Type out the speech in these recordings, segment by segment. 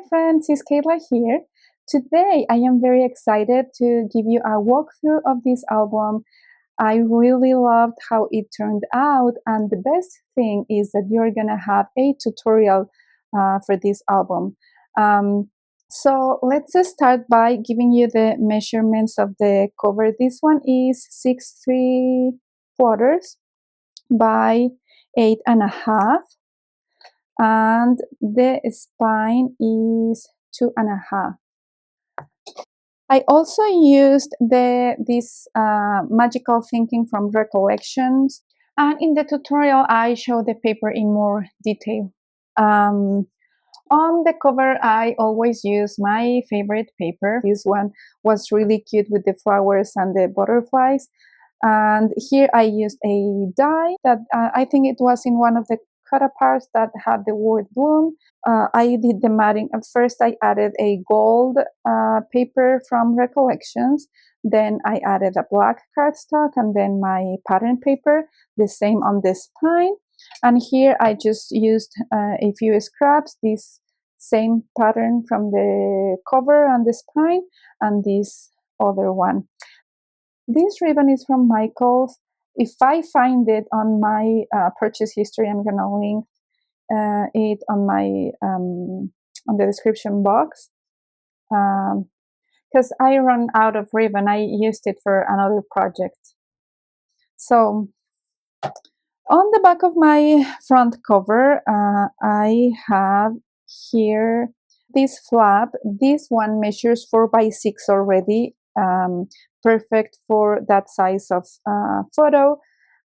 friends, it's Kayla here. Today I am very excited to give you a walkthrough of this album. I really loved how it turned out, and the best thing is that you're gonna have a tutorial for this album. Um, so let's start by giving you the measurements of the cover. This one is 6 3/4 by 8.5, and the spine is 2.5. I also used this magical thinking from Recollections, and in the tutorial I show the paper in more detail. On the cover I always use my favorite paper. This one was really cute with the flowers and the butterflies, and here I used a die that I think it was in one of the cut aparts that had the word bloom. I did the matting. At first I added a gold paper from Recollections, then I added a black cardstock, and then my pattern paper, the same on the spine. And here I just used a few scraps, this same pattern from the cover and the spine, and this other one. This ribbon is from Michaels. If I find it on my purchase history, I'm gonna link it on my on the description box, because I run out of ribbon. I used it for another project. So on the back of my front cover, I have here this flap. This one measures 4x6 already, perfect for that size of photo.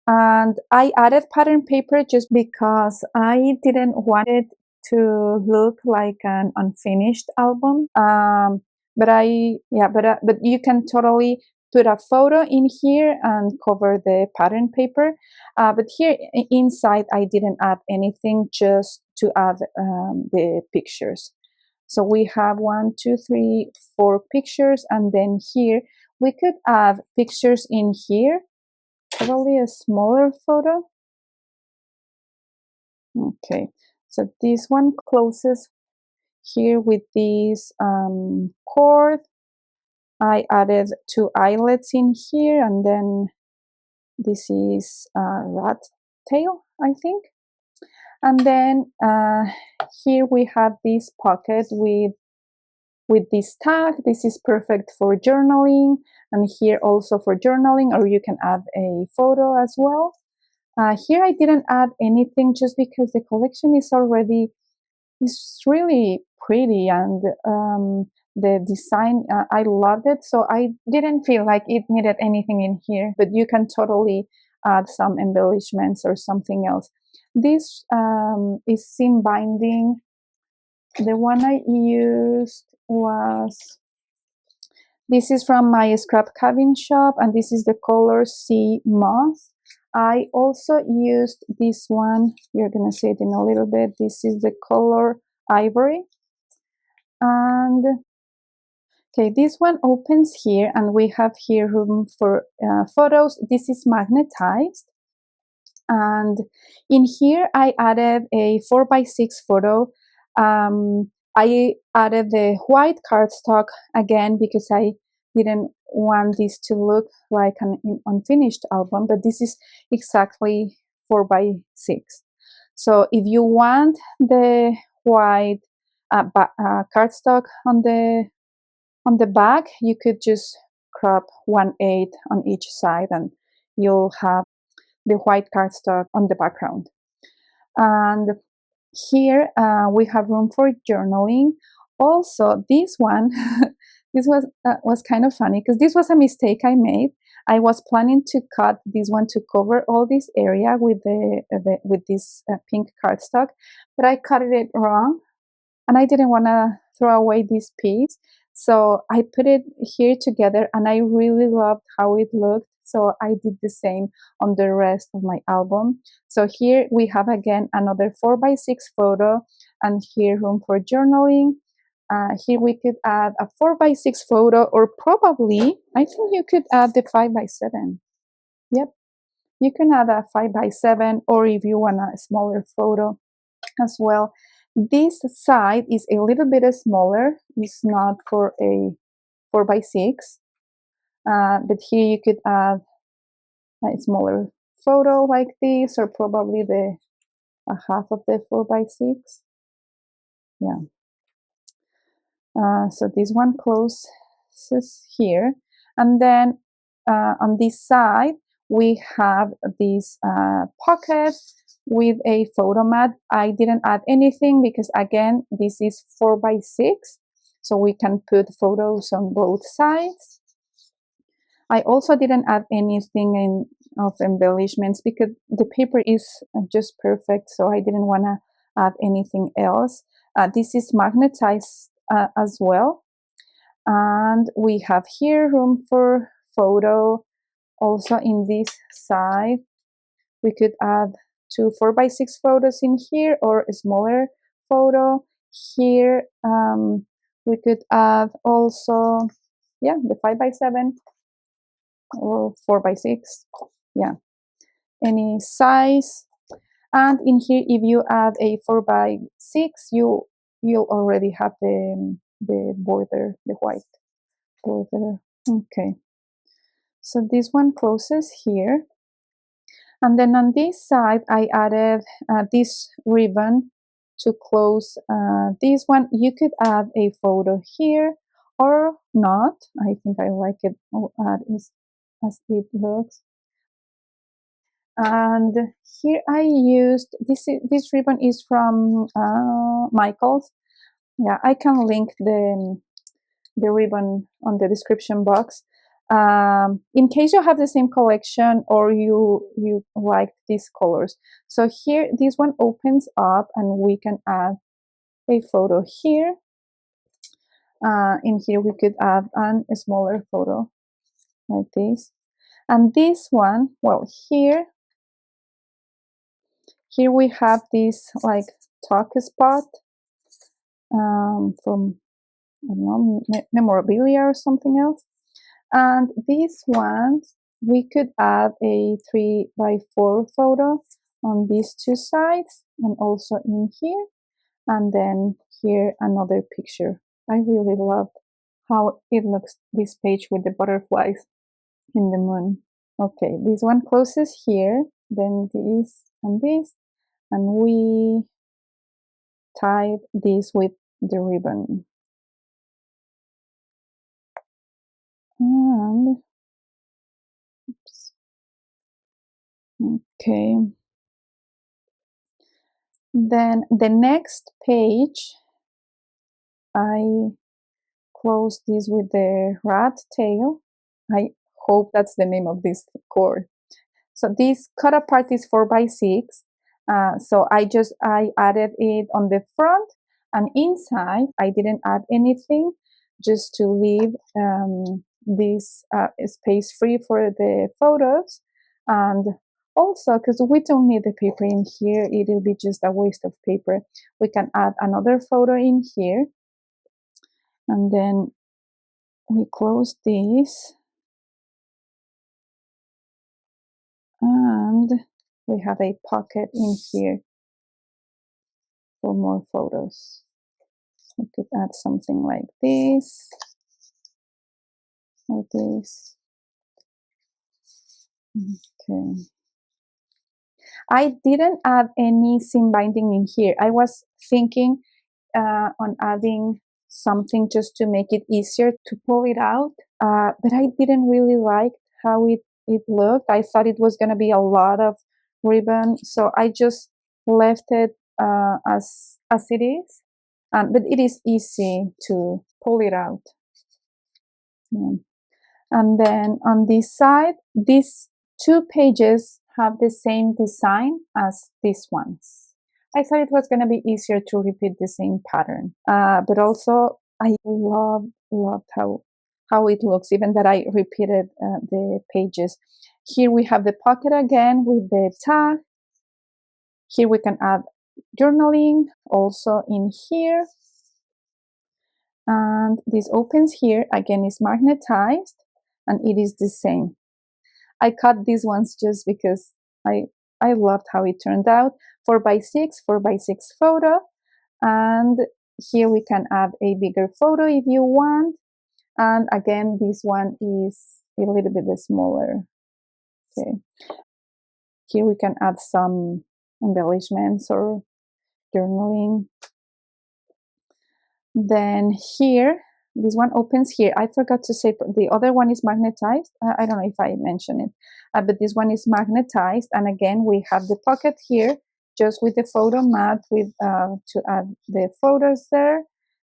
And I added pattern paper just because I didn't want it to look like an unfinished album. But you can totally put a photo in here and cover the pattern paper. But here inside, I didn't add anything, just to add the pictures. So we have 1, 2, 3, 4 pictures, and then here we could add pictures in here. Probably a smaller photo. Okay, so this one closes here with this cord. I added 2 eyelets in here, and then this is rat tail, I think. And then here we have this pocket with this tag. This is perfect for journaling, and here also for journaling, or you can add a photo as well. Here I didn't add anything just because the collection is really pretty, and the design, I loved it, so I didn't feel like it needed anything in here, but you can totally add some embellishments or something else. This is seam binding. The one I used this is from my scrap cabin shop, and this is the color Sea Moss. I also used this one, you're gonna see it in a little bit. This is the color Ivory. And okay, this one opens here, and we have here room for photos. This is magnetized. And in here I added a 4x6 photo. I added the white cardstock again because I didn't want this to look like an unfinished album, but this is exactly 4x6. So if you want the white cardstock on the back, you could just crop 1/8 on each side, and you'll have the white cardstock on the background. And here we have room for journaling. Also, this one, this was kind of funny because this was a mistake I made. I was planning to cut this one to cover all this area with this pink cardstock, but I cut it wrong, and I didn't want to throw away this piece. So I put it here together, and I really loved how it looked. So I did the same on the rest of my album. So here we have again another 4x6 photo, and here room for journaling. Here we could add a 4x6 photo, or probably, I think you could add the 5x7. Yep, you can add a 5x7, or if you want a smaller photo as well. This side is a little bit smaller. It's not for a 4x6, but here you could add a smaller photo like this, or probably the a half of the 4x6. Yeah. So this one closes here, and then on this side we have this pocket with a photo mat. I didn't add anything because again this is 4x6, so we can put photos on both sides. I also didn't add anything of embellishments because the paper is just perfect, so I didn't want to add anything else. This is magnetized as well, and we have here room for photo. Also in this side we could add 2 4x6 photos in here, or a smaller photo here. We could add also, yeah, the 5x7 or 4x6, yeah, any size. And in here, if you add a 4x6, you'll already have the border, the white border. Okay, so this one closes here, and then on this side I added this ribbon to close this one. You could add a photo here or not. I think I like it as it looks. And here I used this ribbon is from Michaels. Yeah, I can link the ribbon on the description box. In case you have the same collection or you like these colors. So here this one opens up and we can add a photo here. In here we could add a smaller photo like this. And this one, well, here we have this like talk spot from, I don't know, memorabilia or something else. And these ones, we could add a 3x4 photo on these two sides and also in here. And then here another picture. I really love how it looks, this page with the butterflies in the moon. Okay, this one closes here, then this and this, and we tied this with the ribbon. And oops. Okay. Then the next page, I close this with the rat tail. I hope that's the name of this cord. So this cut apart is 4x6. So I added it on the front, and inside I didn't add anything, just to leave this space free for the photos. And also because we don't need the paper in here, it will be just a waste of paper. We can add another photo in here, and then we close this, and we have a pocket in here for more photos. We could add something like this or this. Okay. I didn't add any seam binding in here. I was thinking on adding something just to make it easier to pull it out, but I didn't really like how it looked. I thought it was going to be a lot of ribbon, so I just left it as it is. But it is easy to pull it out. Yeah. And then on this side, these two pages have the same design as these ones. I thought it was going to be easier to repeat the same pattern, but also I loved how it looks, even that I repeated the pages. Here we have the pocket again with the tag. Here we can add journaling also in here. And this opens here, again is magnetized, and it is the same. I cut these ones just because I loved how it turned out. 4x6 photo, And here we can add a bigger photo if you want. And again, this one is a little bit smaller. Okay. Here we can add some embellishments or journaling. Then here, this one opens here. I forgot to say the other one is magnetized. I don't know if I mentioned it, but this one is magnetized. And again, we have the pocket here, just with the photo mat with to add the photos there.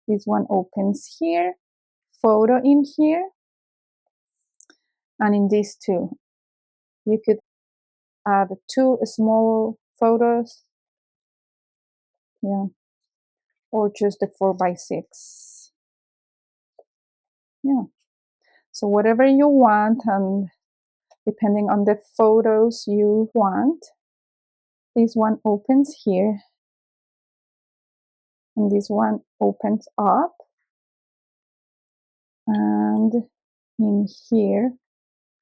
This one opens here, photo in here, and in these two, you could add two small photos, yeah, or just the 4x6, yeah. So whatever you want, and depending on the photos you want. This one opens here, and this one opens up, and in here,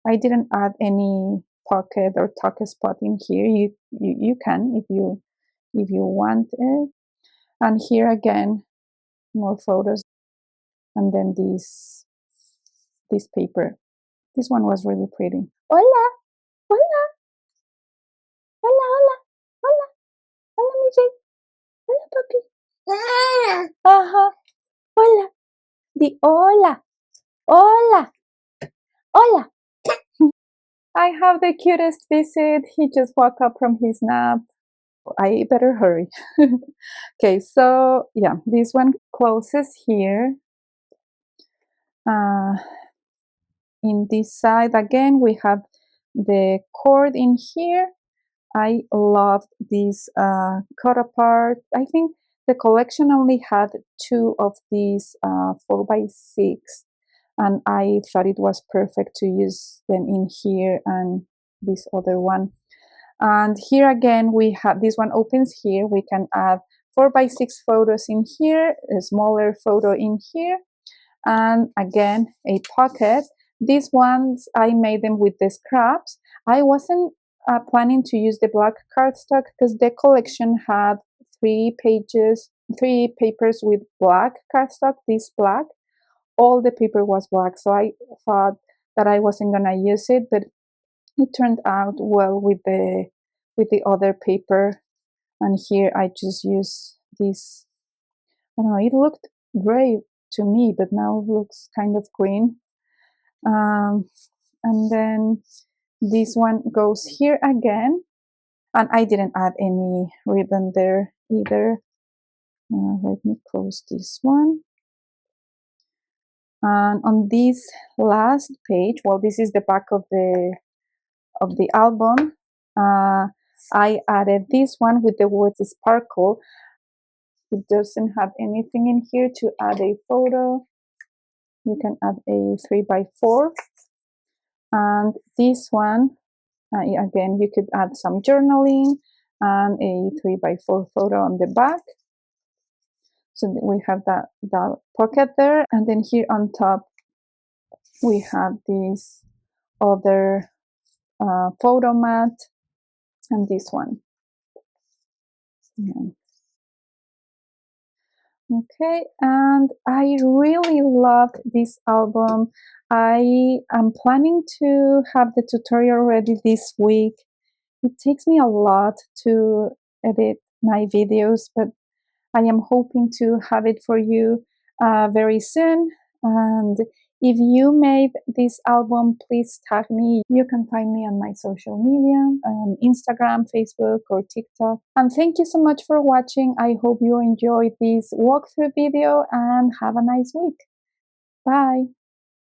I didn't add any pocket or tuck spot in here. You can if you want it. And here again, more photos, and then this paper. This one was really pretty. Hola, hola, hola, hola, hola, hola, mi rey. Hola, papi. Ajá. Hola. Di hola. Hola. Hola. I have the cutest visit. He just woke up from his nap. I better hurry. Okay, so yeah, this one closes here. In this side again, we have the cord in here. I loved this cut apart. I think the collection only had two of these 4x6, and I thought it was perfect to use them in here and this other one. And here again, we have this one opens here. We can add 4x6 photos in here, a smaller photo in here, and again, a pocket. These ones, I made them with the scraps. I wasn't planning to use the black cardstock because the collection had three papers with black cardstock, this black. All the paper was black, so I thought that I wasn't gonna use it, but it turned out well with the other paper. And here I just use this. I don't know, it looked gray to me, but now it looks kind of green. And then this one goes here again, and I didn't add any ribbon there either. Let me close this one. And on this last page, well, this is the back of the album. I added this one with the words sparkle. It doesn't have anything in here to add a photo. You can add a 3x4. And this one, again, you could add some journaling and a 3x4 photo on the back. So we have that pocket there. And then here on top, we have this other photo mat and this one. Yeah. Okay, and I really loved this album. I am planning to have the tutorial ready this week. It takes me a lot to edit my videos, but I am hoping to have it for you very soon. And if you made this album, please tag me. You can find me on my social media, Instagram, Facebook, or TikTok. And thank you so much for watching. I hope you enjoyed this walkthrough video and have a nice week. Bye.